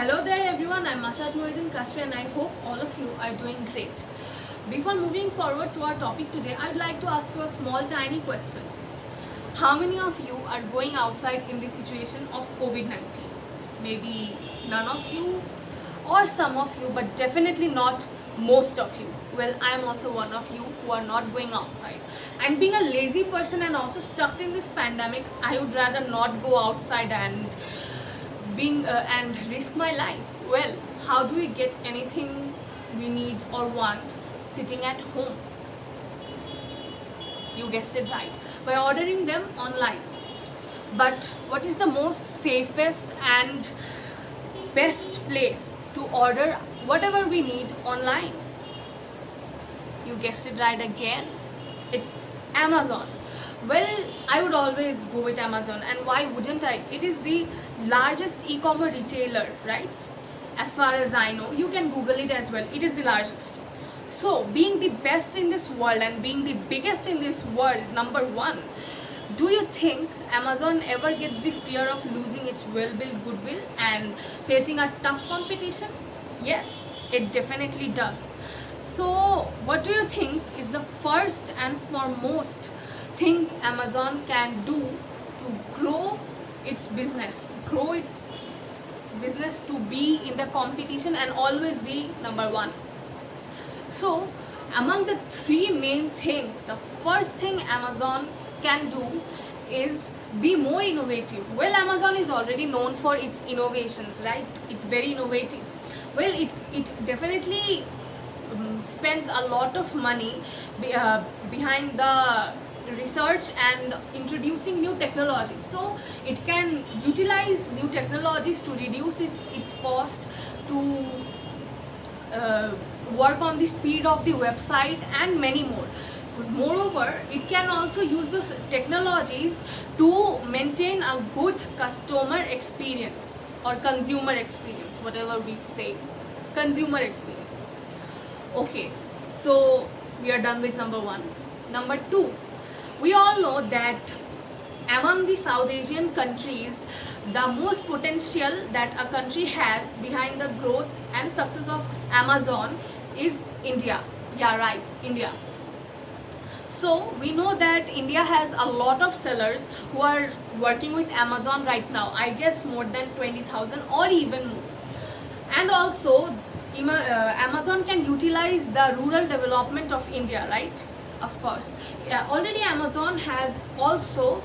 Hello there everyone, I'm Mashat Muhyiddin Kashfi and I hope all of you are doing great. Before moving forward to our topic today, I'd like to ask you a small tiny question. How many of you are going outside in the situation of COVID-19? Maybe none of you or some of you, but definitely not most of you. Well, I am also one of you who are not going outside. And being a lazy person and also stuck in this pandemic, I would rather not go outside and risk my life. Well, how do we get anything we need or want sitting at home? You guessed it right, by ordering them online. But what is the most safest and best place to order whatever we need online? You guessed it right again, it's Amazon. Well, I would always go with Amazon, and why wouldn't I? It is the largest e-commerce retailer, right? As far as I know, you can Google it as well. It is the largest. So, being the best in this world and being the biggest in this world, number one, do you think Amazon ever gets the fear of losing its goodwill and facing a tough competition? Yes, it definitely does. So, what do you think is the first and foremost thing Amazon can do to grow its business to be in the competition and always be number one? So, among the three main things, the first thing Amazon can do is be more innovative. Well, Amazon is already known for its innovations, right? It's very innovative. Well, it definitely spends a lot of money behind the research and introducing new technologies, so it can utilize new technologies to reduce its cost, to work on the speed of the website and many more. Moreover, it can also use those technologies to maintain a good customer experience or consumer experience, whatever we say, consumer experience. Okay, so we are done with number one. Number two, we all know that among the South Asian countries, the most potential that a country has behind the growth and success of Amazon is India. Yeah, right, India. So we know that India has a lot of sellers who are working with Amazon right now. I guess more than 20,000 or even more. And also, Amazon can utilize the rural development of India, right? Of course. Already Amazon has also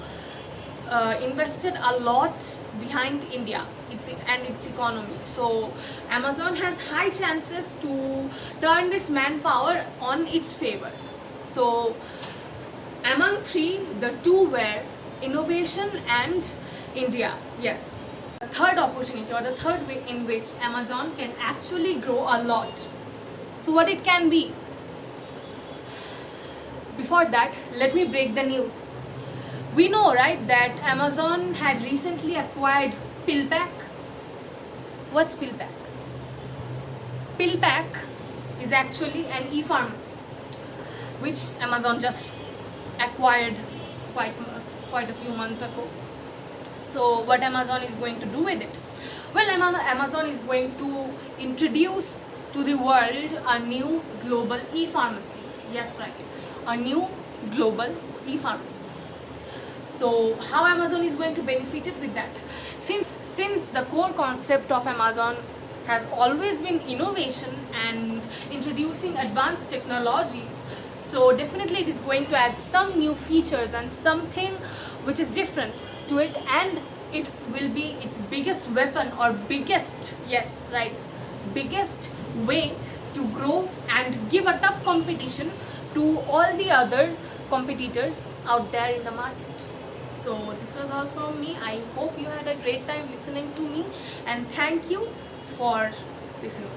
invested a lot behind India and its economy. So Amazon has high chances to turn this manpower on its favor. So among three, the two were innovation and India. Yes. The third opportunity or the third way in which Amazon can actually grow a lot. So what it can be? Before that, let me break the news. We know, right, that Amazon had recently acquired PillPack. What's PillPack? PillPack is actually an e-pharmacy which Amazon just acquired quite a few months ago. So what Amazon is going to do with it? Well, Amazon is going to introduce to the world a new global e-pharmacy. Yes, right, a new global e-pharmacy. So how Amazon is going to benefit it with that? Since the core concept of Amazon has always been innovation and introducing advanced technologies, so definitely it is going to add some new features and something which is different to it, and it will be its biggest weapon or biggest way to grow and give a tough competition to all the other competitors out there in the market. So this was all from me. I hope you had a great time listening to me, and thank you for listening.